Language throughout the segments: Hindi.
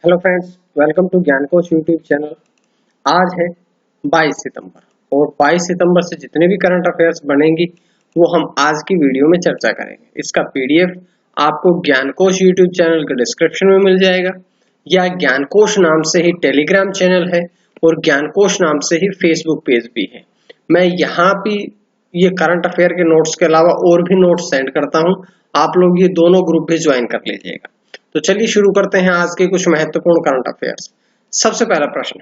हेलो फ्रेंड्स, वेलकम टू ज्ञान कोश यूट्यूब चैनल। आज है 22 सितंबर और 22 सितंबर से जितने भी करंट अफेयर्स बनेंगी वो हम आज की वीडियो में चर्चा करेंगे। इसका पीडीएफ आपको ज्ञान कोश यूट्यूब चैनल के डिस्क्रिप्शन में मिल जाएगा या ज्ञान कोश नाम से ही टेलीग्राम चैनल है और ज्ञान कोश नाम से ही फेसबुक पेज भी है। मैं यहाँ भी ये करंट अफेयर के नोट्स के अलावा और भी नोट्स सेंड करता हूँ, आप लोग ये दोनों ग्रुप भी ज्वाइन कर लीजिएगा। तो चलिए शुरू करते हैं आज के कुछ महत्वपूर्ण करंट अफेयर्स। सबसे पहला प्रश्न,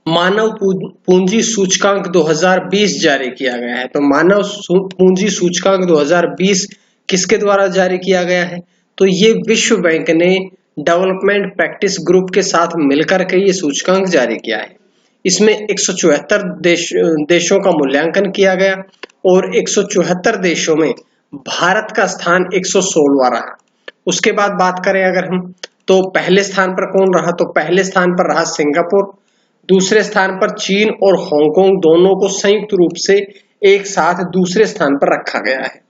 मानव पूंजी सूचकांक 2020 जारी किया गया है। तो मानव पूंजी सूचकांक 2020 किसके द्वारा जारी किया गया है? तो ये विश्व बैंक ने डेवलपमेंट प्रैक्टिस ग्रुप के साथ मिलकर के ये सूचकांक जारी किया है। इसमें 174 देशों का मूल्यांकन किया गया और 174 देशों में भारत का स्थान 116वां रहा। उसके बाद बात करें अगर हम, तो पहले स्थान पर कौन रहा? तो पहले स्थान पर रहा सिंगापुर, दूसरे स्थान पर चीन और हांगकांग दोनों को संयुक्त रूप से एक साथ दूसरे स्थान पर रखा गया है।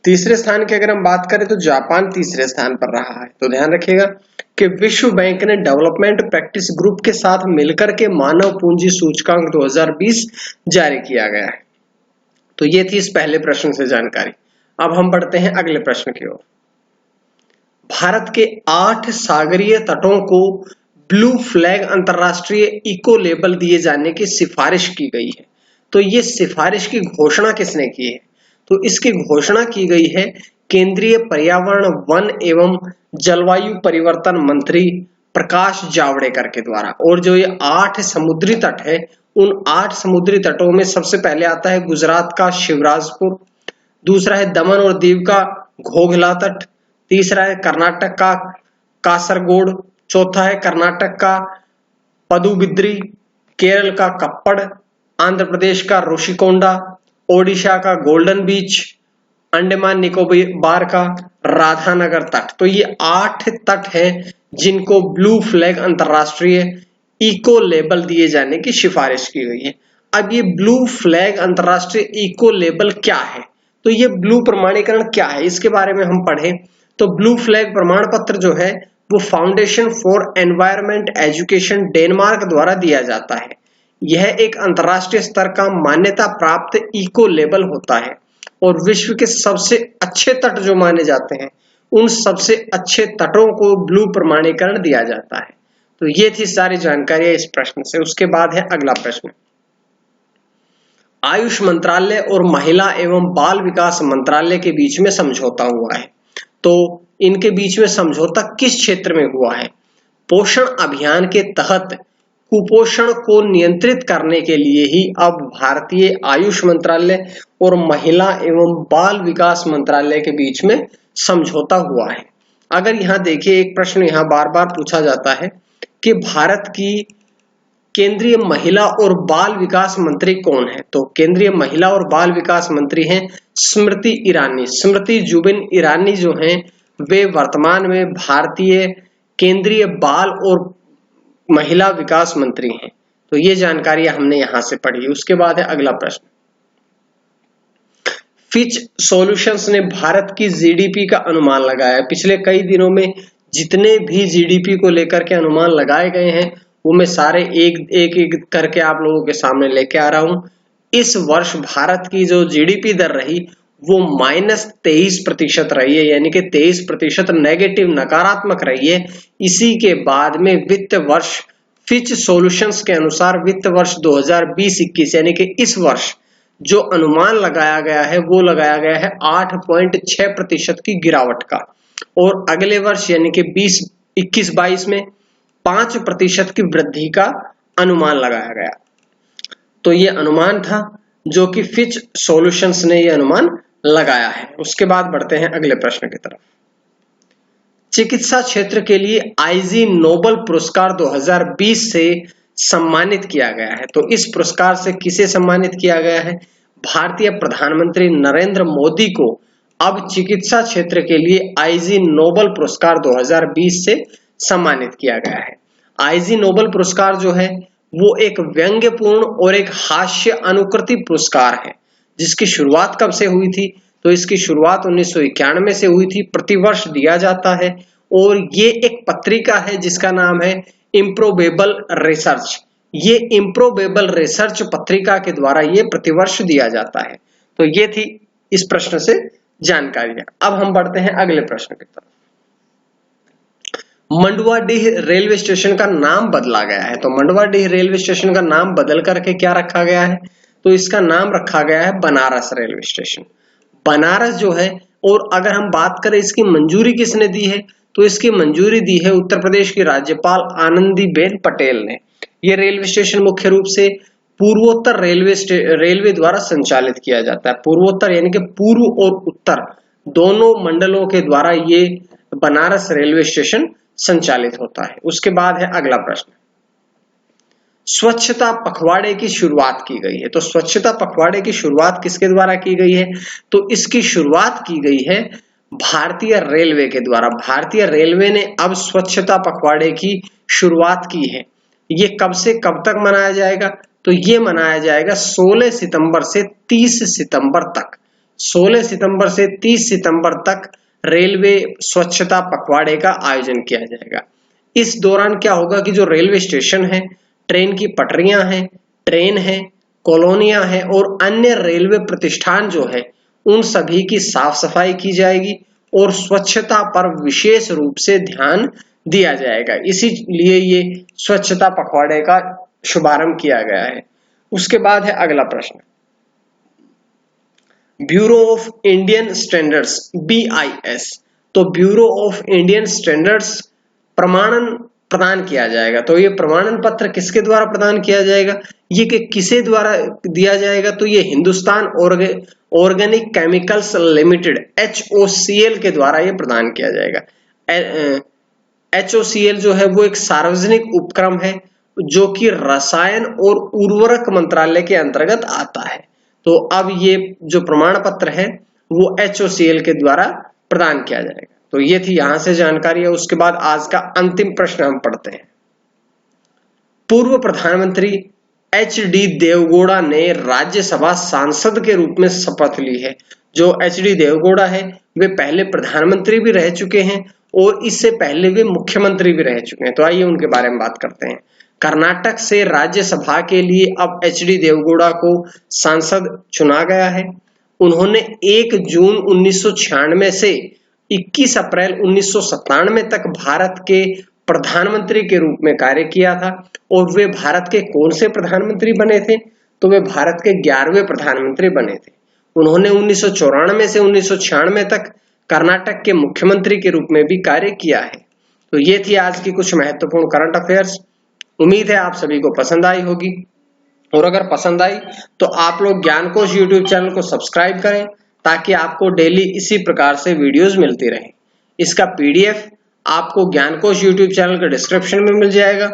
तीसरे स्थान की अगर हम बात करें तो जापान तीसरे स्थान पर रहा है। तो ध्यान रखिएगा कि विश्व बैंक ने डेवलपमेंट प्रैक्टिस ग्रुप के साथ मिलकर के मानव पूंजी सूचकांक 2020 जारी किया गया है। तो ये थी इस पहले प्रश्न से जानकारी। अब हम बढ़ते हैं अगले प्रश्न की ओर। भारत के 8 सागरीय तटों को ब्लू फ्लैग अंतरराष्ट्रीय इको लेबल दिए जाने की सिफारिश की गई है। तो ये सिफारिश की घोषणा किसने की है? तो इसकी घोषणा की गई है केंद्रीय पर्यावरण, वन एवं जलवायु परिवर्तन मंत्री प्रकाश जावड़ेकर के द्वारा। और जो ये 8 समुद्री तट है, उन 8 समुद्री तटों में सबसे पहले आता है गुजरात का शिवराजपुर, दूसरा है दमन और दीव का घोघला तट, तीसरा है कर्नाटक का कासरगोड, चौथा है कर्नाटक का पदुबिद्री, केरल का कप्पड़, आंध्र प्रदेश का ऋषिकोंडा, ओडिशा का गोल्डन बीच, अंडमान निकोबार का राधानगर तट। तो ये 8 तट हैं जिनको ब्लू फ्लैग अंतरराष्ट्रीय इको लेबल दिए जाने की सिफारिश की गई है। अब ये ब्लू फ्लैग अंतरराष्ट्रीय इको लेबल क्या है? तो ये ब्लू प्रमाणीकरण क्या है, इसके बारे में हम पढ़ें तो ब्लू फ्लैग प्रमाण पत्र जो है वो foundation for environment education Denmark द्वारा दिया जाता है। यह एक अंतरराष्ट्रीय स्तर का मान्यता प्राप्त इको लेबल होता है और विश्व के सबसे अच्छे तट जो माने जाते हैं उन सबसे अच्छे तटों को ब्लू प्रमाणीकरण दिया जाता है। तो ये थी सारी जानकारी इस प्रश्न से। उसके बाद है अगला प्रश्न, आयुष मंत्रालय और महिला एवं बाल विकास मंत्रालय के बीच में समझौता हुआ है। तो इनके बीच में समझौता किस क्षेत्र में हुआ है? पोषण अभियान के तहत कुपोषण को नियंत्रित करने के लिए ही अब भारतीय आयुष मंत्रालय और महिला एवं बाल विकास मंत्रालय के बीच में समझौता हुआ है। अगर यहाँ देखिए, एक प्रश्न यहाँ बार बार पूछा जाता है कि भारत की केंद्रीय महिला और बाल विकास मंत्री कौन है? तो केंद्रीय महिला और बाल विकास मंत्री हैं स्मृति ईरानी। स्मृति जुबिन ईरानी जो हैं वे वर्तमान में भारतीय केंद्रीय बाल और महिला विकास मंत्री हैं। तो ये जानकारी हमने यहां से पढ़ी। उसके बाद है अगला प्रश्न, फिच सॉल्यूशंस ने भारत की जीडीपी का अनुमान लगाया। पिछले कई दिनों में जितने भी जीडीपी को लेकर के अनुमान लगाए गए हैं वो मैं सारे एक करके आप लोगों के सामने लेके आ रहा हूं। इस वर्ष भारत की जो जीडीपी दर रही वो -23% रही है, यानी कि 23% नेगेटिव नकारात्मक रही है। इसी के बाद में वित्त वर्ष फिच सॉल्यूशंस के अनुसार वित्त वर्ष 2020-21 यानी कि इस वर्ष जो अनुमान लगाया गया है वो लगाया गया है 8.6% की गिरावट का, और अगले वर्ष यानी कि 21-22 में 5% की वृद्धि का अनुमान लगाया गया। तो ये अनुमान था जो कि फिच सॉल्यूशंस ने ये अनुमान लगाया है। उसके बाद बढ़ते हैं अगले प्रश्न की तरफ। चिकित्सा क्षेत्र के लिए आईजी नोबेल पुरस्कार 2020 से सम्मानित किया गया है। तो इस पुरस्कार से किसे सम्मानित किया गया है? भारतीय प्रधानमंत्री नरेंद्र मोदी को अब चिकित्सा क्षेत्र के लिए आईजी नोबेल पुरस्कार 2020 से सम्मानित किया गया है। आईजी नोबेल पुरस्कार जो है वो एक व्यंग्यपूर्ण और एक हास्य अनुकृति पुरस्कार है, जिसकी शुरुआत कब से हुई थी? तो इसकी शुरुआत 1991 से हुई थी। प्रतिवर्ष दिया जाता है और ये एक पत्रिका है जिसका नाम है इम्प्रोबेबल रिसर्च। ये इम्प्रोबेबल रिसर्च पत्रिका के द्वारा ये प्रतिवर्ष दिया जाता है। तो ये थी इस प्रश्न से जानकारी। अब हम बढ़ते हैं अगले प्रश्न की तरफ। मंडुआडीह रेलवे स्टेशन का नाम बदला गया है। तो मंडुआडीह रेलवे स्टेशन का नाम बदल करके क्या रखा गया है? तो इसका नाम रखा गया है बनारस रेलवे स्टेशन। बनारस जो है, और अगर हम बात करें इसकी मंजूरी किसने दी है, तो इसकी मंजूरी दी है उत्तर प्रदेश की राज्यपाल आनंदीबेन पटेल ने। यह रेलवे स्टेशन मुख्य रूप से पूर्वोत्तर रेलवे द्वारा संचालित किया जाता है। पूर्वोत्तर यानी कि पूर्व और उत्तर दोनों मंडलों के द्वारा ये बनारस रेलवे स्टेशन संचालित होता है। उसके बाद है अगला प्रश्न, स्वच्छता पखवाड़े की शुरुआत की गई है। तो स्वच्छता पखवाड़े की शुरुआत किसके द्वारा की गई है? तो इसकी शुरुआत की गई है भारतीय रेलवे के द्वारा। भारतीय रेलवे ने अब स्वच्छता पखवाड़े की शुरुआत की है। ये कब से कब तक मनाया जाएगा? तो ये मनाया जाएगा 16 सितंबर से 30 सितंबर तक। 16 सितंबर से 30 सितंबर तक रेलवे स्वच्छता पखवाड़े का आयोजन किया जाएगा। इस दौरान क्या होगा कि जो रेलवे स्टेशन है, ट्रेन की पटरियां हैं, ट्रेन है, कॉलोनियां हैं और अन्य रेलवे प्रतिष्ठान जो है उन सभी की साफ सफाई की जाएगी और स्वच्छता पर विशेष रूप से ध्यान दिया जाएगा। इसीलिए ये स्वच्छता पखवाड़े का शुभारंभ किया गया है। उसके बाद है अगला प्रश्न, bureau of Indian standards BIS। तो ब्यूरो ऑफ इंडियन स्टैंडर्ड्स प्रमाणन प्रदान किया जाएगा। तो ये प्रमाणन पत्र किसके द्वारा प्रदान किया जाएगा? ये किसे द्वारा दिया जाएगा? तो ये Hindustan organic chemicals limited HOCL के द्वारा ये प्रदान किया जाएगा। HOCL जो है वो एक सार्वजनिक उपक्रम है जो कि रसायन और उर्वरक मंत्रालय के अंतर्गत आता है। तो अब ये जो प्रमाण पत्र है वो HOCL के द्वारा प्रदान किया जाएगा। तो ये थी यहां से जानकारी है। उसके बाद आज का अंतिम प्रश्न हम पढ़ते हैं। पूर्व प्रधानमंत्री HD देवगौड़ा ने राज्यसभा सांसद के रूप में शपथ ली है। जो HD देवगौड़ा है वे पहले प्रधानमंत्री भी रह चुके हैं और इससे पहले वे मुख्यमंत्री भी रह चुके हैं। तो आइए उनके बारे में बात करते हैं। कर्नाटक से राज्यसभा के लिए अब HD देवगौड़ा को सांसद चुना गया है। उन्होंने 1 जून 1996 से 21 अप्रैल 1997 तक भारत के प्रधानमंत्री के रूप में कार्य किया था। और वे भारत के कौन से प्रधानमंत्री बने थे? तो वे भारत के 11वें प्रधानमंत्री बने थे। उन्होंने 1994 से 1996 तक कर्नाटक के मुख्यमंत्री के रूप में भी कार्य किया है। तो ये थी आज की कुछ महत्वपूर्ण करंट अफेयर्स। उम्मीद है आप सभी को पसंद आई होगी, और अगर पसंद आई तो आप लोग ज्ञानकोश यूट्यूब चैनल को सब्सक्राइब करें ताकि आपको डेली इसी प्रकार से वीडियोस मिलती रहें। इसका PDF आपको ज्ञानकोश यूट्यूब चैनल के डिस्क्रिप्शन में मिल जाएगा,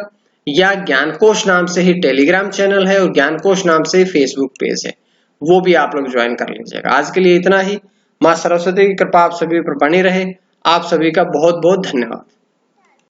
या ज्ञानकोश नाम से ही टेलीग्राम चैनल है और ज्ञानकोश नाम से ही फेसबुक पेज है, वो भी आप लोग ज्वाइन कर लीजिएगा। आज के लिए इतना ही। मां सरस्वती की कृपा आप सभी पर बनी रहे। आप सभी का बहुत बहुत धन्यवाद।